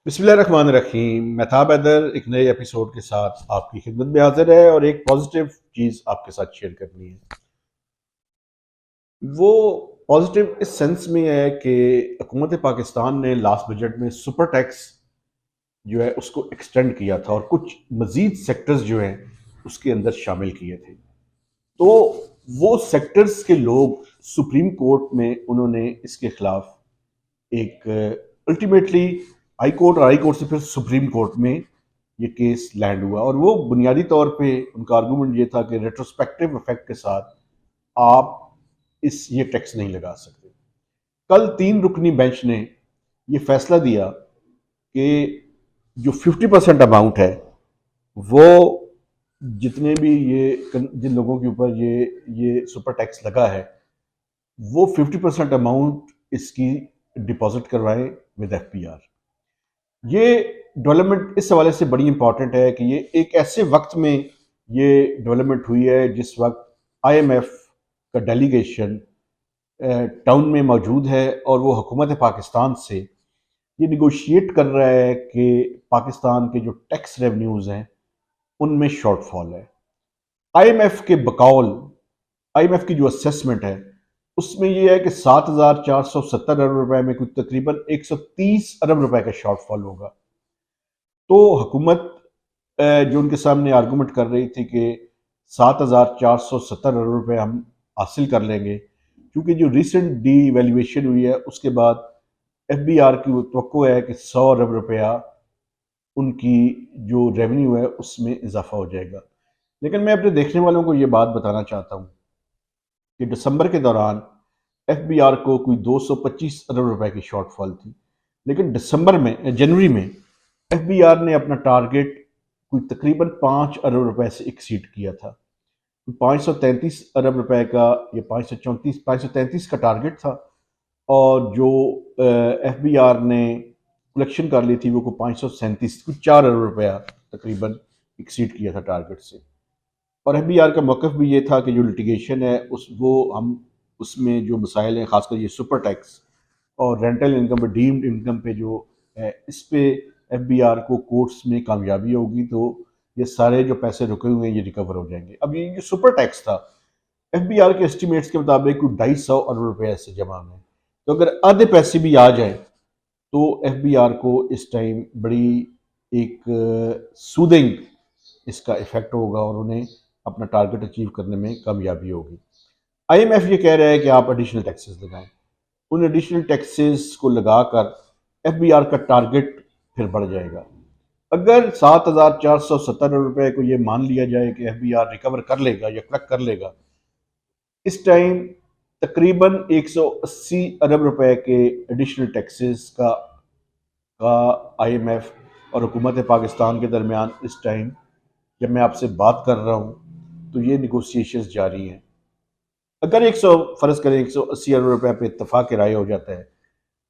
बिस्मिल्लाहिर्रहमानिर्रहीम। महताब हैदर एक नए एपिसोड के साथ आपकी खिदमत में हाजिर है और एक पॉजिटिव चीज़ आपके साथ शेयर करनी है। वो पॉजिटिव इस सेंस में है कि हुकूमत पाकिस्तान ने लास्ट बजट में सुपर टैक्स जो है उसको एक्सटेंड किया था और कुछ मज़ीद सेक्टर्स जो हैं उसके अंदर शामिल किए थे। तो वो सेक्टर्स के लोग सुप्रीम कोर्ट में उन्होंने इसके खिलाफ एक अल्टीमेटली हाई कोर्ट और हाई कोर्ट से फिर सुप्रीम कोर्ट में ये केस लैंड हुआ और वो बुनियादी तौर पे उनका आर्गूमेंट ये था कि रेट्रोस्पेक्टिव इफेक्ट के साथ आप इस ये टैक्स नहीं लगा सकते। कल 3 रुकनी बेंच ने ये फैसला दिया कि जो 50% अमाउंट है वो जितने भी ये जिन लोगों के ऊपर ये सुपर टैक्स लगा है वो 50% अमाउंट इसकी डिपॉजिट करवाएं विद एफपीआर। ये डेवलपमेंट इस हवाले से बड़ी इंपॉर्टेंट है कि ये एक ऐसे वक्त में ये डेवलपमेंट हुई है जिस वक्त आईएमएफ का डेलीगेशन टाउन में मौजूद है और वो हुकूमत पाकिस्तान से ये निगोशिएट कर रहा है कि पाकिस्तान के जो टैक्स रेवेन्यूज़ हैं उनमें शॉर्टफॉल है। आईएमएफ के बकौल आईएमएफ की जो असेसमेंट है उसमें यह है कि 7,470 अरब रुपए में कुछ तकरीबन 130 अरब रुपए का शॉर्टफॉल होगा। तो हुकूमत जो उनके सामने आर्गूमेंट कर रही थी कि 7,470 अरब रुपए हम हासिल कर लेंगे, क्योंकि जो रिसेंट डी वैल्यूएशन हुई है उसके बाद एफबीआर की वो तवक्को है कि 100 अरब रुपया उनकी जो रेवेन्यू है उसमें इजाफा हो जाएगा। लेकिन मैं अपने देखने वालों को ये बात बताना चाहता हूँ कि दिसंबर के दौरान एफबीआर को कोई 225 अरब रुपए की शॉर्टफॉल थी, लेकिन जनवरी में एफबीआर ने अपना टारगेट कोई तकरीबन 5 अरब रुपए से एक्सीड किया था। 533 अरब रुपए का या 533 का टारगेट था और जो एफबीआर ने कलेक्शन कर ली थी वो को 537 कुछ 4 अरब रुपया तकरीबन एक्सीड किया था टारगेट से। और एफबीआर का मौक़िफ़ भी ये था कि जो लिटिगेशन है उस वो हम उसमें जो मसाइल हैं ख़ासकर ये सुपर टैक्स और रेंटल इनकम पे डीम्ड इनकम पे जो है इस पे एफबीआर को कोर्ट्स में कामयाबी होगी तो ये सारे जो पैसे रुके हुए हैं ये रिकवर हो जाएंगे। अब ये जो सुपर टैक्स था एफबीआर के एस्टिमेट्स के मुताबिक कुछ 250 अरब रुपए ऐसे जमा में, तो अगर आधे पैसे भी आ जाए तो एफबीआर को इस टाइम बड़ी एक सूदिंग इसका इफेक्ट होगा और उन्हें अपना टारगेट अचीव करने में कामयाबी होगी। आईएमएफ ये कह रहा है कि आप एडिशनल टैक्सेस लगाएं। उन एडिशनल टैक्सेस को लगाकर एफबीआर का टारगेट फिर बढ़ जाएगा। अगर 7,470 रुपए को ये मान लिया जाए कि एफबीआर रिकवर कर लेगा या कलेक्ट कर लेगा, इस टाइम तकरीबन 180 अरब रुपए के एडिशनल टैक्सेस का आईएमएफ और हुकूमत पाकिस्तान के दरमियान इस टाइम जब मैं आपसे बात कर रहा हूँ तो ये निगोसिएशंस जारी हैं। अगर 100 फ़र्ज़ करें 180 अरब रुपए पे इत्तफाक राय हो जाता है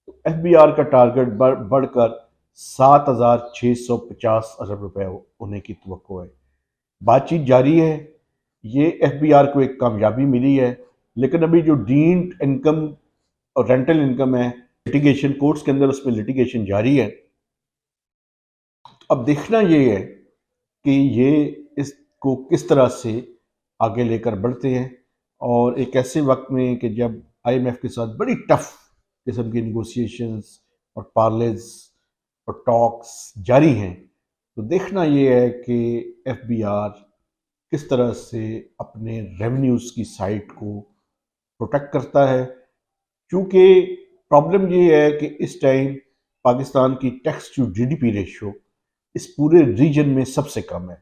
तो एफबीआर का टारगेट बढ़कर 7,650 अरब रुपए होने की तवक्को है। बातचीत जारी है। ये एफबीआर को एक कामयाबी मिली है, लेकिन अभी जो डीम्ड इनकम और रेंटल इनकम है लिटिगेशन कोर्ट्स के अंदर उसमें लिटिगेशन जारी है। अब देखना ये है कि ये इसको किस तरह से आगे लेकर बढ़ते हैं और एक ऐसे वक्त में कि जब आईएमएफ के साथ बड़ी टफ किस्म की निगोसिएशंस और पार्लेज और टॉक्स जारी हैं, तो देखना ये है कि एफबीआर किस तरह से अपने रेवेन्यूज़ की साइड को प्रोटेक्ट करता है। क्योंकि प्रॉब्लम ये है कि इस टाइम पाकिस्तान की टैक्स टू जीडीपी रेशियो इस पूरे रीजन में सबसे कम है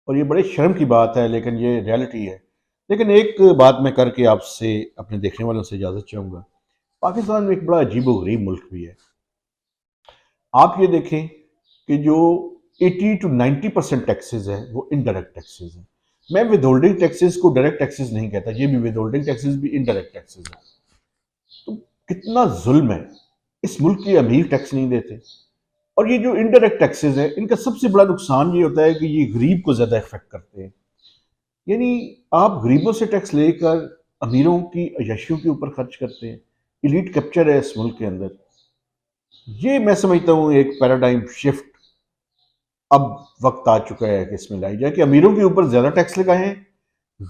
और ये बड़े शर्म की बात है, लेकिन ये रियलिटी है। लेकिन एक बात मैं करके आपसे अपने देखने वालों से इजाज़त चाहूँगा। पाकिस्तान में एक बड़ा अजीबो-गरीब मुल्क भी है। आप ये देखें कि जो 80 टू 90% टैक्सेस हैं वो इनडायरेक्ट टैक्सेस हैं। मैं विदहोल्डिंग टैक्सेस को डायरेक्ट टैक्सेस नहीं कहता, ये भी विदहोल्डिंग टैक्सेस भी इनडायरेक्ट टैक्सेस हैं। तो कितना जुल्म है, इस मुल्क के अमीर टैक्स नहीं देते। और ये जो इनडायरेक्ट टैक्सेस है इनका सबसे बड़ा नुकसान ये होता है कि ये गरीब को ज़्यादा इफेक्ट करते हैं। यानी आप गरीबों से टैक्स लेकर अमीरों की अय्याशियों के ऊपर खर्च करते हैं। इलीट कैप्चर है इस मुल्क के अंदर। ये मैं समझता हूँ एक पैराडाइम शिफ्ट अब वक्त आ चुका है कि इसमें लाई जाए कि अमीरों के ऊपर ज्यादा टैक्स लगाएं,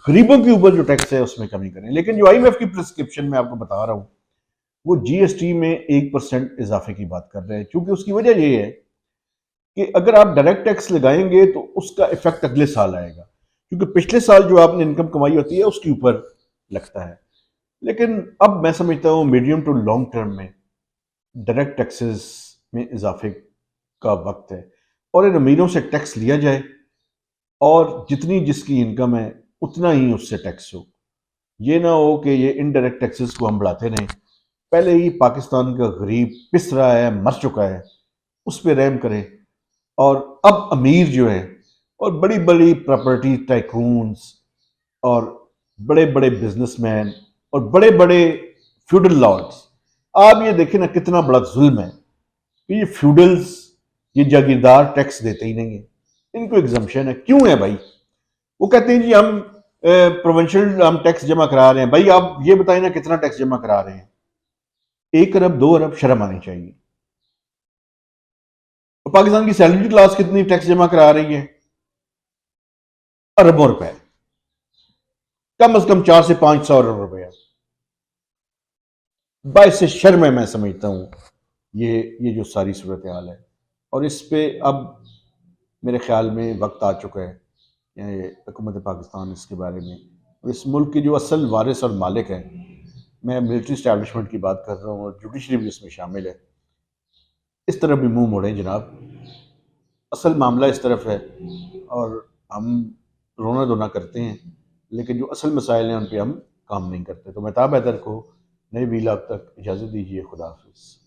गरीबों के ऊपर जो टैक्स है उसमें कमी करें। लेकिन जो आईएमएफ की प्रिस्क्रिप्शन में आपको बता रहा हूँ, वो जीएसटी में 1% इजाफे की बात कर रहे हैं, क्योंकि उसकी वजह ये है कि अगर आप डायरेक्ट टैक्स लगाएंगे तो उसका इफेक्ट अगले साल आएगा, क्योंकि पिछले साल जो आपने इनकम कमाई होती है उसके ऊपर लगता है। लेकिन अब मैं समझता हूँ मीडियम टू लॉन्ग टर्म में डायरेक्ट टैक्सेस में इजाफे का वक्त है, और इन अमीरों से टैक्स लिया जाए और जितनी जिसकी इनकम है उतना ही उससे टैक्स हो। ये ना हो कि ये इनडायरेक्ट टैक्सेस को हम बढ़ाते रहें। पहले ही पाकिस्तान का गरीब पिस रहा है, मर चुका है, उस पर रहम करें। और अब अमीर जो है और बड़ी बड़ी प्रॉपर्टी टाइकून्स और बड़े बड़े बिजनेसमैन और बड़े बड़े फ्यूडल लॉर्ड्स, आप ये देखें ना कितना बड़ा जुल्म है कि ये फ्यूडल्स, ये जागीरदार टैक्स देते ही नहीं है। इनको एग्जम्पशन है, क्यों है भाई? वो कहते हैं जी हम प्रोविंशियल हम टैक्स जमा करा रहे हैं। भाई आप ये बताएं ना कितना टैक्स जमा करा रहे हैं? 1 अरब 2 अरब, शर्म आनी चाहिए। तो पाकिस्तान की सैलरी क्लास कितनी टैक्स जमा करा रही है? अरबों रुपए, कम से कम 400 से 500 अरब रुपए। बाईस से शर्म है, मैं समझता हूँ ये जो सारी सूरत हाल है। और इस पे अब मेरे ख्याल में वक्त आ चुका है हुकूमत पाकिस्तान इसके बारे में, और इस मुल्क के जो असल वारिस और मालिक हैं, मैं मिलिट्री इस्टेब्लिशमेंट की बात कर रहा हूँ और जुडिशरी भी इसमें शामिल है, इस तरफ भी मुंह मोड़ें जनाब। असल मामला इस तरफ है और हम रोना धोना करते हैं, लेकिन जो असल मसाइल हैं उन पर हम काम नहीं करते। तो महताब हैदर को नई वीलाग तक इजाज़त दीजिए। खुदा हाफिज़।